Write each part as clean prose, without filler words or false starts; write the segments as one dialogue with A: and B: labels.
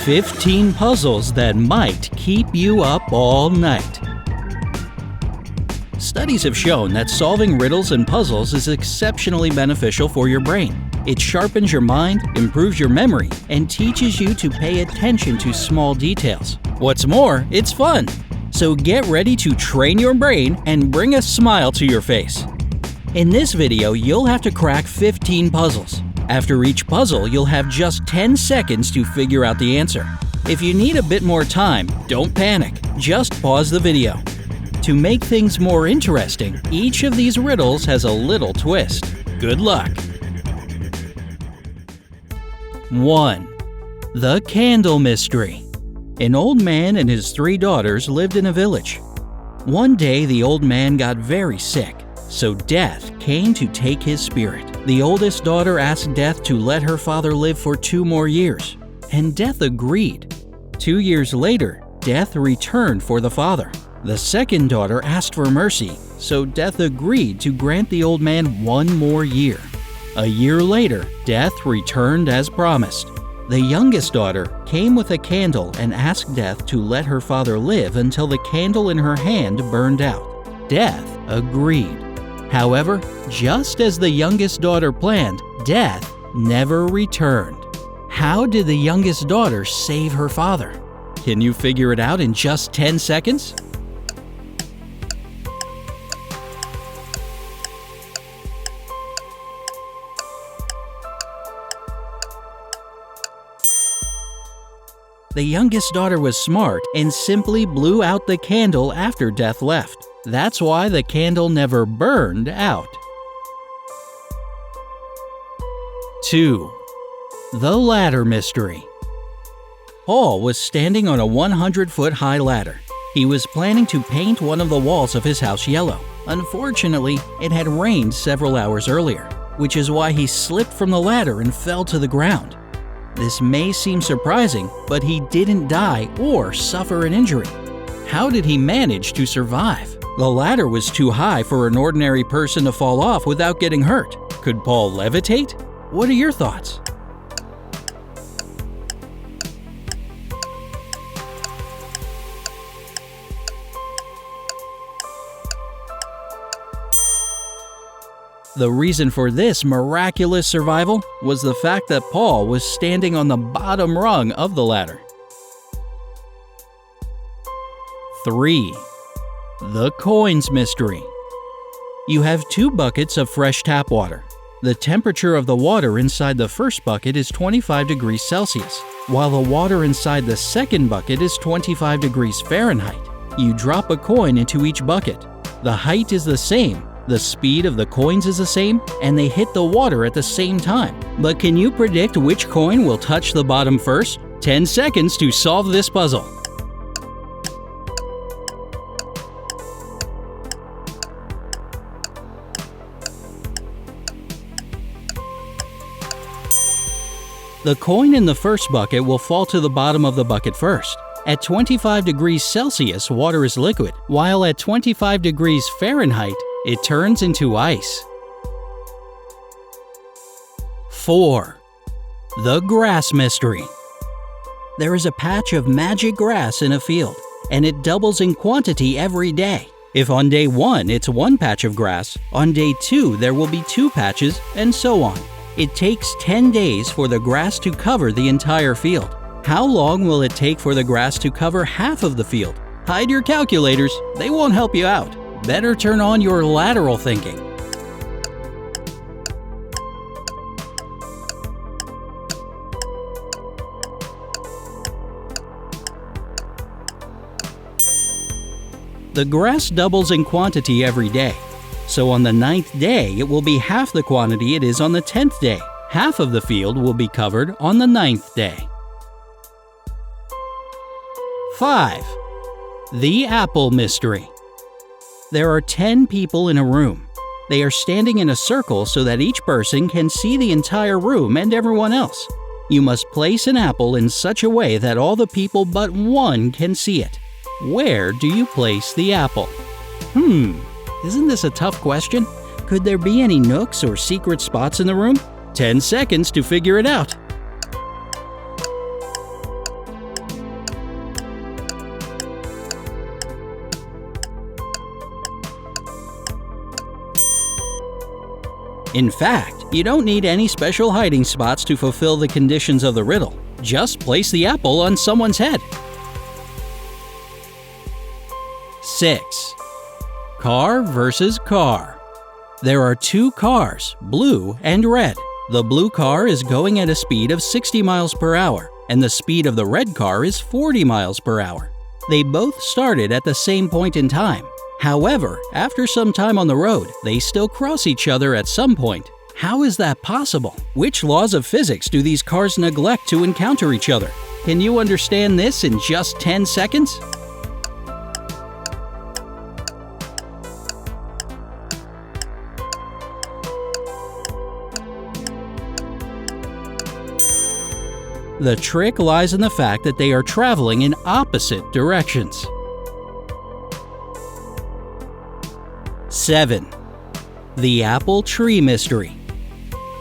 A: 15 puzzles that might keep you up all night. Studies have shown that solving riddles and puzzles is exceptionally beneficial for your brain. It sharpens your mind, improves your memory, and teaches you to pay attention to small details. What's more, it's fun! So get ready to train your brain and bring a smile to your face. In this video, you'll have to crack 15 puzzles. After each puzzle, you'll have just 10 seconds to figure out the answer. If you need a bit more time, don't panic. Just pause the video. To make things more interesting, each of these riddles has a little twist. Good luck! 1. The Candle Mystery. An old man and his 3 daughters lived in a village. One day, the old man got very sick, so Death came to take his spirit. The oldest daughter asked Death to let her father live for 2 more years, and Death agreed. 2 years later, Death returned for the father. The second daughter asked for mercy, so Death agreed to grant the old man 1 more year. A year later, Death returned as promised. The youngest daughter came with a candle and asked Death to let her father live until the candle in her hand burned out. Death agreed. However, just as the youngest daughter planned, Death never returned. How did the youngest daughter save her father? Can you figure it out in just 10 seconds? The youngest daughter was smart and simply blew out the candle after Death left. That's why the candle never burned out. 2. The Ladder Mystery. Paul was standing on a 100-foot-high ladder. He was planning to paint one of the walls of his house yellow. Unfortunately, it had rained several hours earlier, which is why he slipped from the ladder and fell to the ground. This may seem surprising, but he didn't die or suffer an injury. How did he manage to survive? The ladder was too high for an ordinary person to fall off without getting hurt. Could Paul levitate? What are your thoughts? The reason for this miraculous survival was the fact that Paul was standing on the bottom rung of the ladder. 3. The Coins Mystery. You have 2 buckets of fresh tap water. The temperature of the water inside the first bucket is 25 degrees Celsius, while the water inside the second bucket is 25 degrees Fahrenheit. You drop a coin into each bucket. The height is the same. The speed of the coins is the same, and they hit the water at the same time. But can you predict which coin will touch the bottom first? 10 seconds to solve this puzzle. The coin in the first bucket will fall to the bottom of the bucket first. At 25 degrees Celsius, water is liquid, while at 25 degrees Fahrenheit, it turns into ice. 4. The Grass Mystery. There is a patch of magic grass in a field, and it doubles in quantity every day. If on day 1 it's 1 patch of grass, on day 2 there will be 2 patches, and so on. It takes 10 days for the grass to cover the entire field. How long will it take for the grass to cover half of the field? Hide your calculators, they won't help you out. Better turn on your lateral thinking. The grass doubles in quantity every day. So on the 9th day, it will be half the quantity it is on the 10th day. Half of the field will be covered on the 9th day. 5. The Apple Mystery. There are 10 people in a room. They are standing in a circle so that each person can see the entire room and everyone else. You must place an apple in such a way that all the people but one can see it. Where do you place the apple? Isn't this a tough question? Could there be any nooks or secret spots in the room? 10 seconds to figure it out. In fact, you don't need any special hiding spots to fulfill the conditions of the riddle. Just place the apple on someone's head. 6. Car versus car. There are two cars, blue and red. The blue car is going at a speed of 60 miles per hour, and the speed of the red car is 40 miles per hour. They both started at the same point in time. However, after some time on the road, they still cross each other at some point. How is that possible? Which laws of physics do these cars neglect to encounter each other? Can you understand this in just 10 seconds? The trick lies in the fact that they are traveling in opposite directions. 7. The Apple Tree Mystery.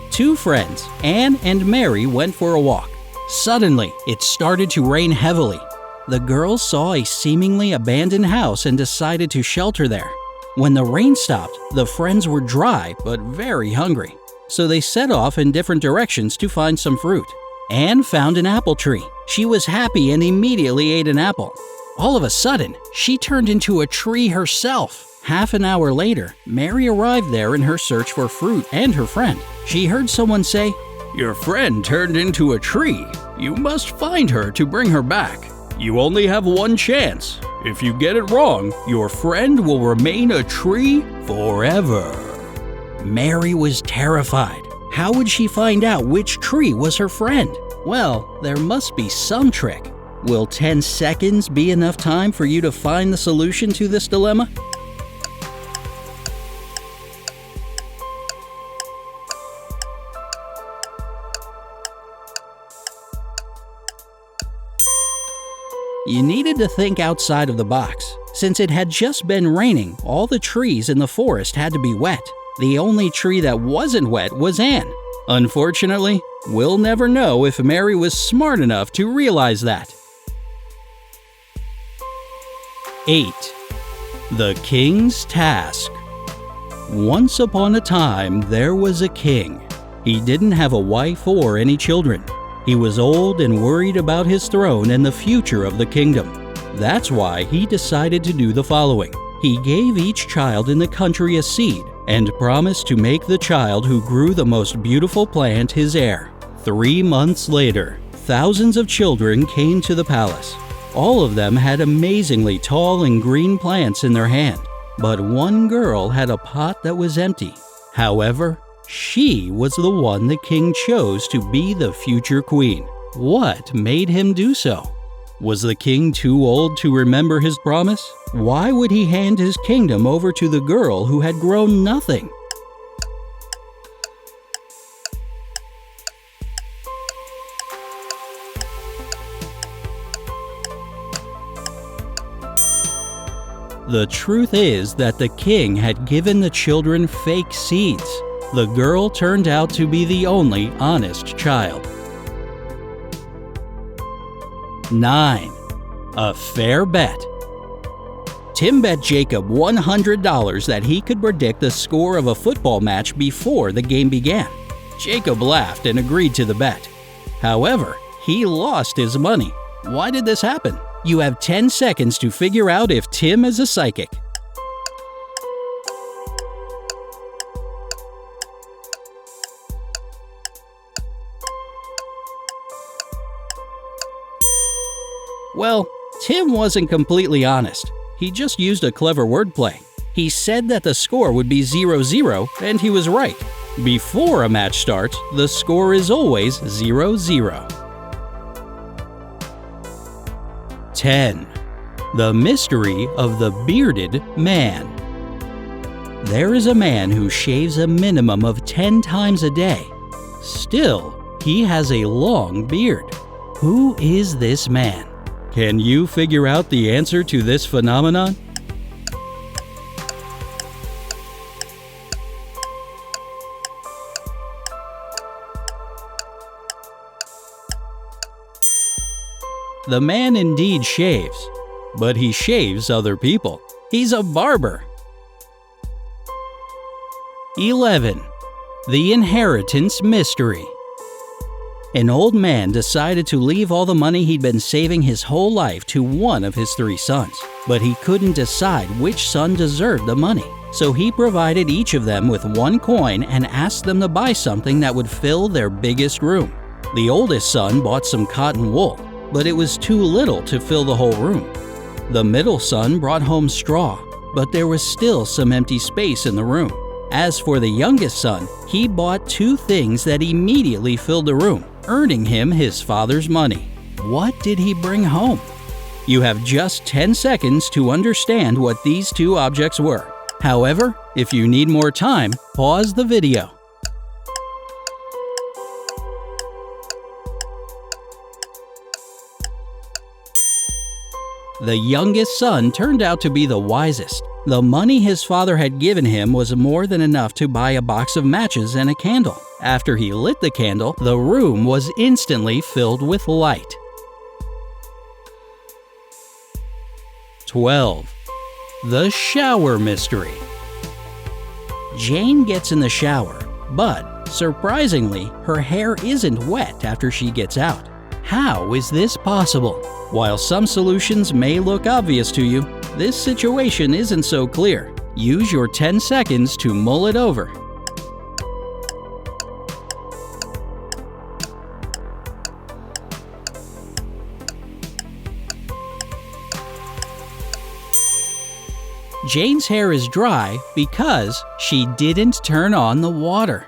A: Two friends, Anne and Mary, went for a walk. Suddenly, it started to rain heavily. The girls saw a seemingly abandoned house and decided to shelter there. When the rain stopped, the friends were dry but very hungry, so they set off in different directions to find some fruit. Anne found an apple tree. She was happy and immediately ate an apple. All of a sudden, she turned into a tree herself. Half an hour later, Mary arrived there in her search for fruit and her friend. She heard someone say, "Your friend turned into a tree. You must find her to bring her back. You only have one chance. If you get it wrong, your friend will remain a tree forever." Mary was terrified. How would she find out which tree was her friend? Well, there must be some trick. Will 10 seconds be enough time for you to find the solution to this dilemma? You needed to think outside of the box. Since it had just been raining, all the trees in the forest had to be wet. The only tree that wasn't wet was Anne. Unfortunately, we'll never know if Mary was smart enough to realize that. 8. The King's Task. Once upon a time, there was a king. He didn't have a wife or any children. He was old and worried about his throne and the future of the kingdom. That's why he decided to do the following. He gave each child in the country a seed and promised to make the child who grew the most beautiful plant his heir. 3 months later, thousands of children came to the palace. All of them had amazingly tall and green plants in their hand, but one girl had a pot that was empty. However, she was the one the king chose to be the future queen. What made him do so? Was the king too old to remember his promise? Why would he hand his kingdom over to the girl who had grown nothing? The truth is that the king had given the children fake seeds. The girl turned out to be the only honest child. 9. A fair bet. Tim bet Jacob $100 that he could predict the score of a football match before the game began. Jacob laughed and agreed to the bet. However, he lost his money. Why did this happen? You have 10 seconds to figure out if Tim is a psychic. Well, Tim wasn't completely honest. He just used a clever wordplay. He said that the score would be 0-0, and he was right. Before a match starts, the score is always 0-0. 10. The Mystery of the Bearded Man. There is a man who shaves a minimum of 10 times a day. Still, he has a long beard. Who is this man? Can you figure out the answer to this phenomenon? The man indeed shaves, but he shaves other people. He's a barber. 11. The inheritance mystery. An old man decided to leave all the money he'd been saving his whole life to one of his 3 sons, but he couldn't decide which son deserved the money. So he provided each of them with 1 coin and asked them to buy something that would fill their biggest room. The oldest son bought some cotton wool, but it was too little to fill the whole room. The middle son brought home straw, but there was still some empty space in the room. As for the youngest son, he bought 2 things that immediately filled the room, earning him his father's money. What did he bring home? You have just 10 seconds to understand what these 2 objects were. However, if you need more time, pause the video. The youngest son turned out to be the wisest. The money his father had given him was more than enough to buy a box of matches and a candle. After he lit the candle, the room was instantly filled with light. 12. The shower mystery. Jane gets in the shower, but surprisingly, her hair isn't wet after she gets out. How is this possible? While some solutions may look obvious to you, this situation isn't so clear. Use your 10 seconds to mull it over. Jane's hair is dry because she didn't turn on the water.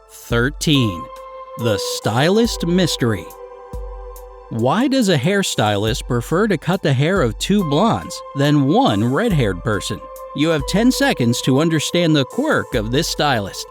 A: 13. The stylist mystery. Why does a hairstylist prefer to cut the hair of 2 blondes than 1 red-haired person? You have 10 seconds to understand the quirk of this stylist.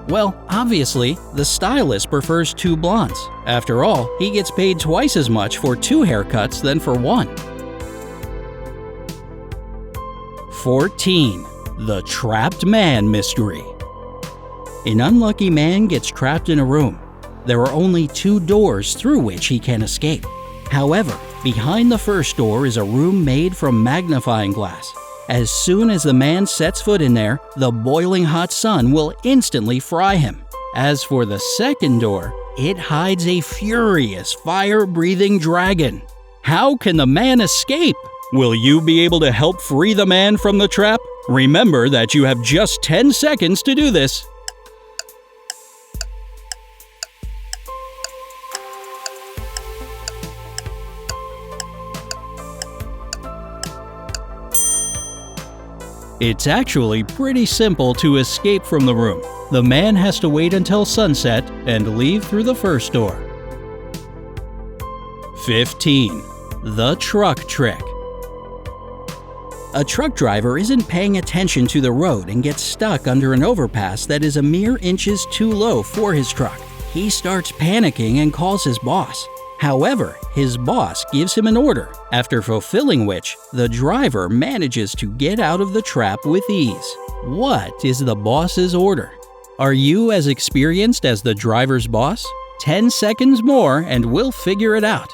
A: Well, obviously, the stylist prefers 2 blondes. After all, he gets paid twice as much for 2 haircuts than for 1. 14. The trapped man mystery. An unlucky man gets trapped in a room. There are only 2 doors through which he can escape. However, behind the first door is a room made from magnifying glass. As soon as the man sets foot in there, the boiling hot sun will instantly fry him. As for the second door, it hides a furious fire-breathing dragon. How can the man escape? Will you be able to help free the man from the trap? Remember that you have just 10 seconds to do this. It's actually pretty simple to escape from the room. The man has to wait until sunset and leave through the first door. 15. The truck trick. A truck driver isn't paying attention to the road and gets stuck under an overpass that is a mere inches too low for his truck. He starts panicking and calls his boss. However, his boss gives him an order, after fulfilling which, the driver manages to get out of the trap with ease. What is the boss's order? Are you as experienced as the driver's boss? 10 seconds more and we'll figure it out.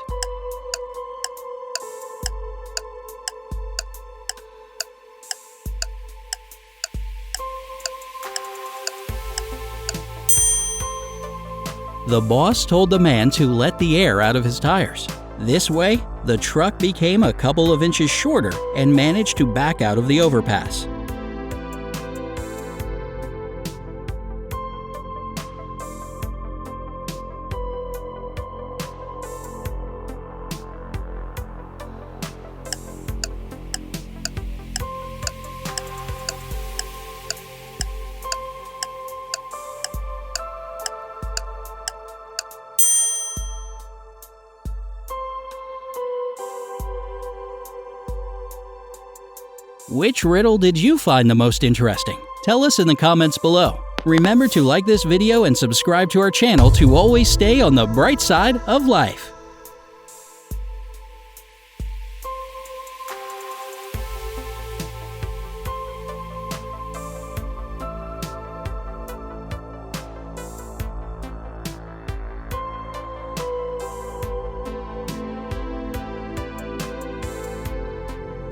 A: The boss told the man to let the air out of his tires. This way, the truck became a couple of inches shorter and managed to back out of the overpass. Which riddle did you find the most interesting? Tell us in the comments below. Remember to like this video and subscribe to our channel to always stay on the bright side of life.